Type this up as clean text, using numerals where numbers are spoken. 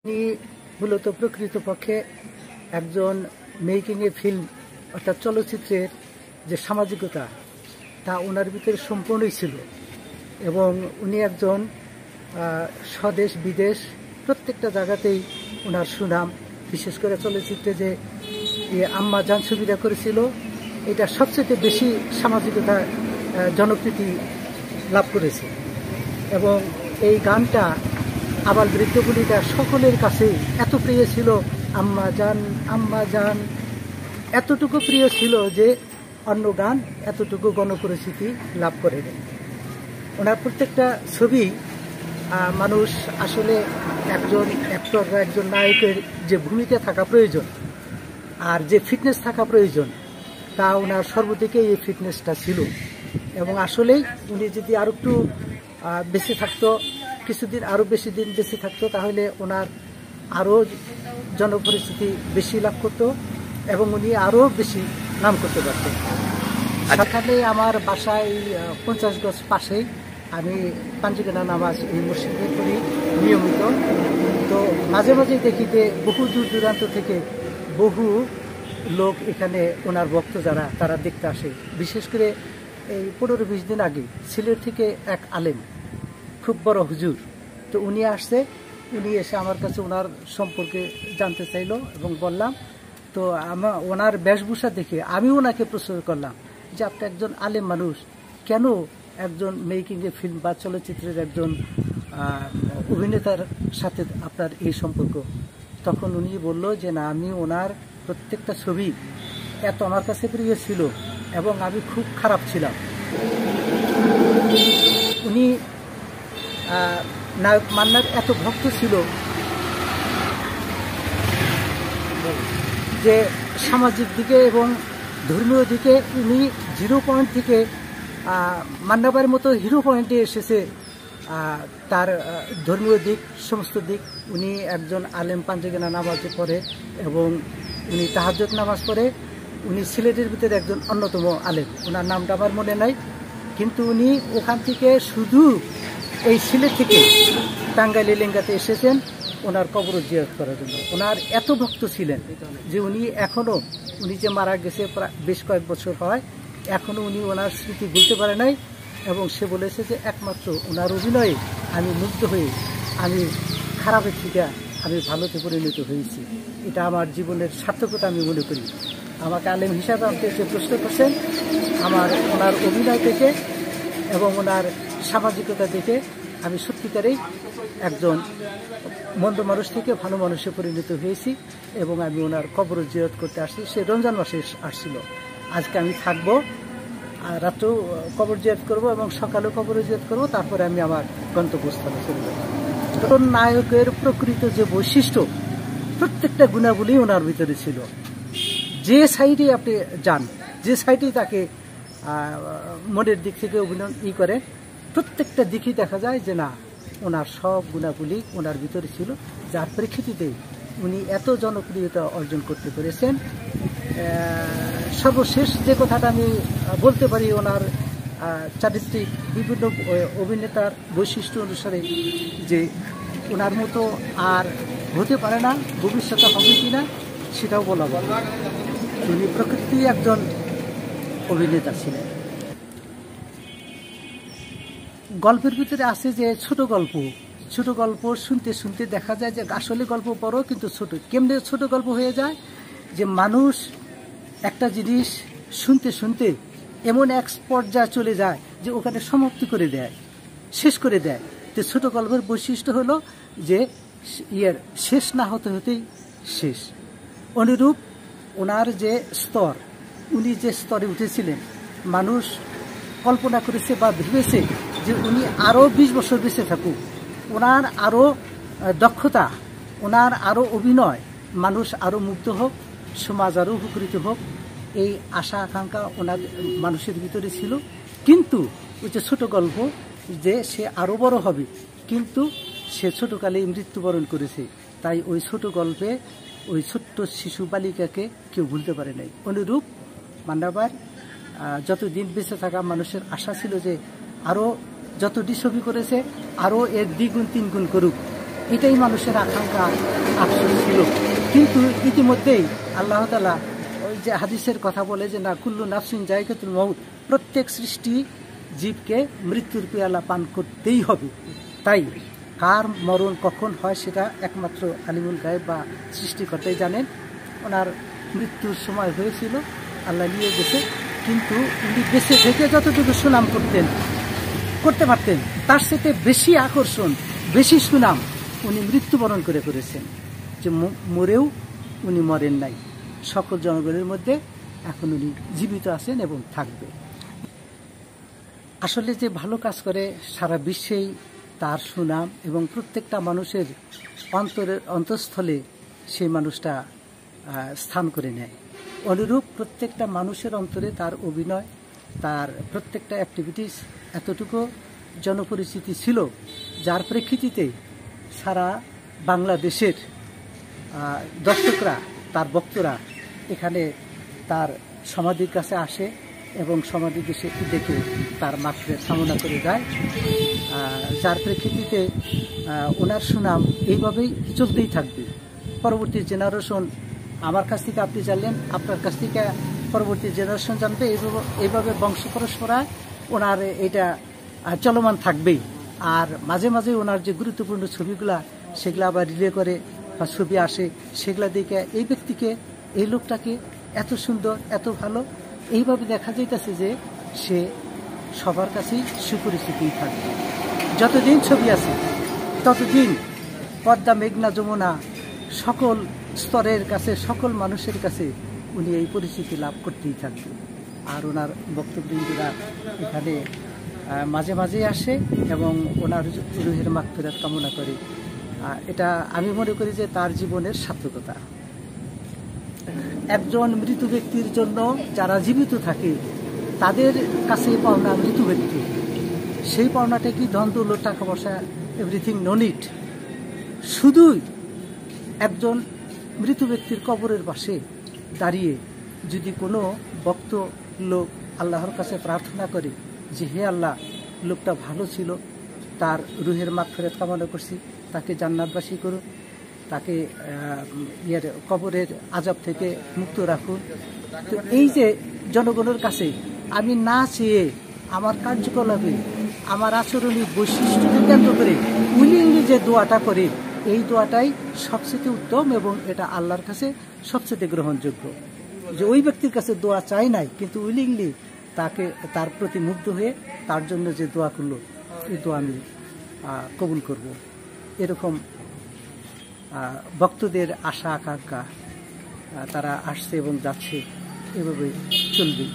তিনি মূলত প্রকৃতপক্ষে একজন মেকিং এ ফিল্ম অর্থাৎ চলচ্চিত্রের যে সামাজিকতা তা ওনার ভিতরে সম্পূর্ণই ছিল এবং উনি একজন স্বদেশ বিদেশ প্রত্যেকটা জায়গাতেই ওনার সুনাম, বিশেষ করে চলচ্চিত্রে যে আম্মা জান ছবিটা করেছিল এটা সবচেয়ে বেশি সামাজিকতা জনপ্রিয়তা লাভ করেছে এবং এই গানটা আবার বৃদ্ধ বলিটা সকলের কাছে এত প্রিয় ছিল। আম্মা জান এতটুকু প্রিয় ছিল যে অন্য গান এতটুকু গণপরিচিতি লাভ করেনি। ওনার প্রত্যেকটা ছবি মানুষ আসলে একজন অ্যাক্টর বা একজন নায়কের যে ভূমিকা থাকা প্রয়োজন আর যে ফিটনেস থাকা প্রয়োজন তা ওনার সর্বদিকে এই ফিটনেসটা ছিল এবং আসলেই উনি যদি আরো একটু বেঁচে থাকতো, কিছুদিন আরো বেশি দিন বেঁচে থাকতো তাহলে ওনার আরো জনপরিচিতি বেশি লাভ করতো এবং উনি আরো বেশি নাম করতে পারতেন। সেখানে আমার বাসায় 50 গজ পাশেই আমি পাঞ্জিকানা নামাজ এই মসজিদে করি নিয়মিত। তো মাঝে মাঝে দেখি যে বহু দূর দূরান্ত থেকে বহু লোক এখানে ওনার ভক্ত যারা তারা দেখতে আসে। বিশেষ করে এই 15-20 দিন আগে সিলেট থেকে এক আলেম, খুব বড় হুজুর, তো উনি আসছে, উনি এসে আমার কাছে ওনার সম্পর্কে জানতে চাইলো এবং বললাম। তো ওনার বেশভূষা দেখে আমি ওনাকে প্রশ্ন করলাম যে আপনি একজন আলেম মানুষ, কেন একজন মেকিং এ ফিল্ম বা চলচ্চিত্রের একজন অভিনেতার সাথে আপনার এই সম্পর্ক? তখন উনি বলল যে না, আমি ওনার প্রত্যেকটা ছবি এত আমার কাছে প্রিয় ছিল এবং আমি খুব খারাপ ছিলাম। উনি নায়ক মান্নার এত ভক্ত ছিল যে সামাজিক দিকে এবং ধর্মীয় দিকে উনি 0 পয়েন্ট থেকে মান্নাবার মতো হিরো পয়েন্টে এসেছে। তার ধর্মীয় দিক, সমস্ত দিক, উনি একজন আলেম, পাঞ্জিকানা নামাজ পড়ে এবং উনি তাহাজ্জুদ নামাজ পড়ে। উনি সিলেটের ভিতরে একজন অন্যতম আলেম, ওনার নামটা আমার মনে নাই, কিন্তু উনি ওখান থেকে শুধু এই সিলেট থেকে টাঙ্গাইল এলাকাতে এসেছেন ওনার কবর জিয়ারত করার জন্য। ওনার এত ভক্ত ছিলেন যে উনি এখনো, উনি যে মারা গেছে প্রায় বেশ কয়েক বছর হয়, এখনো উনি ওনার স্মৃতি ভুলতে পারে নাই এবং সে বলেছে যে একমাত্র ওনার অভিনয়ে আমি মুগ্ধ হয়ে আমি খারাপের থেকে আমি ভালোতে পরিণত হয়েছি। এটা আমার জীবনের সার্থকতা আমি মনে করি। আমাকে আলেম হিসাবে আপনি যে প্রশ্ন করছেন, আমার ওনার অভিনয় থেকে এবং ওনার সামাজিকতা দেখে আমি সত্যিকারেই একজন মন্দ মানুষ থেকে ভালো মানুষে পরিণত হয়েছি এবং আমি ওনার কবর জিয়ারত করতে আসছি। সে রমজান মাসে আসছিল। আজকে আমি থাকবো, রাত্রেও কবর জিয়ারত করবো এবং সকালেও কবর জিয়ারত করবো, তারপরে আমি আমার গন্তব্যস্থলে চলে যাবো। নায়কের প্রকৃত যে বৈশিষ্ট্য, প্রত্যেকটা গুণাবলী ওনার ভিতরে ছিল। যে সাইডে আপনি যান, যে সাইডে তাকে মনের দিক থেকে অভিনয় করে, প্রত্যেকটা দিকই দেখা যায় যে না, ওনার সব গুণাবলী ওনার ভিতরে ছিল, যার প্রেক্ষিতে উনি এত জনপ্রিয়তা অর্জন করতে পেরেছেন। সর্বশেষ যে কথাটা আমি বলতে পারি, ওনার চারিত্রিক বিভিন্ন অভিনেতার বৈশিষ্ট্য অনুসারে যে ওনার মতো আর হতে পারে না, ভবিষ্যতে হবে কিনা সেটাও বলা বল। উনি প্রকৃতি একজন অভিনেতা ছিলেন। গল্পের ভিতরে আছে যে ছোট গল্প শুনতে শুনতে দেখা যায় যে আসলে গল্প বড় কিন্তু ছোট। কেমনে ছোট গল্প হয়ে যায় যে মানুষ একটা জিনিস শুনতে শুনতে এমন এক পর্যায়ে চলে যায় যে ওখানে সমাপ্তি করে দেয়, শেষ করে দেয়। তো ছোট গল্পের বৈশিষ্ট্য হলো যে শেষ না হতে হতেই শেষ। অনুরূপ ওনার যে স্তর, উনি যে স্তরে উঠেছিলেন, মানুষ কল্পনা করেছে বা ভেবেছে যে উনি আরো 20 বছর বেঁচে থাকুক, ওনার আরো দক্ষতা, ওনার আরো অভিনয়, মানুষ আরো মুগ্ধ হোক, সমাজ আরো উপকৃত হোক, এই আশা আকাঙ্ক্ষা ওনার মানুষের ভিতরে ছিল। কিন্তু ওই যে ছোট গল্প যে সে আরো বড় হবে, কিন্তু সে ছোটকালেই মৃত্যুবরণ করেছে। তাই ওই ছোট গল্পে ওই ছোট্ট শিশু বালিকাকে কেউ ভুলতে পারে নাই। অনুরূপ মান্নাবার যতদিন বেঁচে থাকা মানুষের আশা ছিল যে আরো যতটি ছবি করেছে আরো এর 2 গুণ 3 গুণ করুক, এটাই মানুষের আকাঙ্ক্ষা আফসোস ছিল। কিন্তু ইতিমধ্যেই আল্লাহ তাআলা ওই যে হাদিসের কথা বলে যে না কুল্লু নাফসিন যায়কাতুল মউত, প্রত্যেক সৃষ্টি জীবকে মৃত্যুর পেয়ালা পান করতেই হবে। তাই কার মরণ কখন হয় সেটা একমাত্র আলিমুল গায়েব বা সৃষ্টিকর্তাই জানেন। ওনার মৃত্যুর সময় হয়েছিল, আল্লাহ নিয়ে গেছে, কিন্তু উনি বেঁচে থেকে যতটুকু সুনাম করতে পারতেন তার সাথে বেশি আকর্ষণ, বেশি সুনাম উনি মৃত্যুবরণ করেছেন। যে মরেও উনি মরেন নাই, সকল জনগণের মধ্যে এখন উনি জীবিত আছেন এবং থাকবে। আসলে যে ভালো কাজ করে সারা বিশ্বেই তার সুনাম এবং প্রত্যেকটা মানুষের অন্তঃস্থলে সেই মানুষটা স্থান করে নেয়। অনুরূপ প্রত্যেকটা মানুষের অন্তরে তার অভিনয়, তার প্রত্যেকটা অ্যাক্টিভিটিস এতটুকু জনপরিচিতি ছিল, যার প্রেক্ষিতে সারা বাংলাদেশের দর্শকরা, তার ভক্তরা এখানে তার সমাধির কাছে আসে এবং সমাধি দেখে তার মাগফিরাত কামনা করে যায়। যার প্রেক্ষিতে ওনার সুনাম এইভাবেই চলতেই থাকবে। পরবর্তী জেনারেশন, আমার কাছ থেকে আপনি জানলেন, আপনার কাছ থেকে পরবর্তী জেনারেশন জানবে, এইভাবে বংশ পরম্পরায় ওনার এটা চলমান থাকবেই। আর মাঝে মাঝে ওনার যে গুরুত্বপূর্ণ ছবিগুলা সেগুলো আবার রিলে করে বা ছবি আসে, সেগুলা দেখে এই ব্যক্তিকে, এই লোকটাকে এত সুন্দর, এত ভালো, এইভাবে দেখা যাইতেছে যে সে সবার কাছেই সুপরিচিতই থাকবে। যতদিন ছবি আছে ততদিন পদ্মা, মেঘনা, যমুনা সকল স্তরের কাছে, সকল মানুষের কাছে উনি এই পরিচিতি লাভ করতেই থাকবে। আর ওনার বক্তবৃন্দরা এখানে মাঝে মাঝে আসে এবং ওনার রুহের মাগফিরাত কামনা করে। এটা আমি মনে করি যে তার জীবনের সার্থকতা। একজন মৃত ব্যক্তির জন্য যারা জীবিত থাকে তাদের কাছে পাওনা মৃত ব্যক্তি, সেই পাওনাটা কি ধন দৌলত, টাকা পয়সা, এভরিথিং নো নিড। শুধুই একজন মৃত ব্যক্তির কবরের পাশে দাঁড়িয়ে যদি কোনো ভক্ত লোক আল্লাহর কাছে প্রার্থনা করে যে হে আল্লাহ, লোকটা ভালো ছিল, তার রুহের মাগফিরাত কামনা করছি, তাকে জান্নাতবাসী করুন, তাকে কবরের আযাব থেকে মুক্ত রাখুন। তো এই যে জনগণের কাছে আমি না চেয়ে আমার কার্যকলাপে, আমার আচরণীয় বৈশিষ্ট্যকে কেন্দ্র করে উইলিংলি যে দোয়াটা করে, এই দোয়াটাই সবচেয়ে উত্তম এবং এটা আল্লাহর কাছে সবচেয়ে গ্রহণযোগ্য। যে ওই ব্যক্তির কাছে দোয়া চাই নাই, কিন্তু উইলিংলি তার প্রতি মুগ্ধ হয়ে তার জন্য যে দোয়া করলো, এই দোয়া আমি কবুল করব। এরকম ভক্তদের আশা আকাঙ্ক্ষা, তারা আসছে এবং যাচ্ছে, এভাবে চলবে।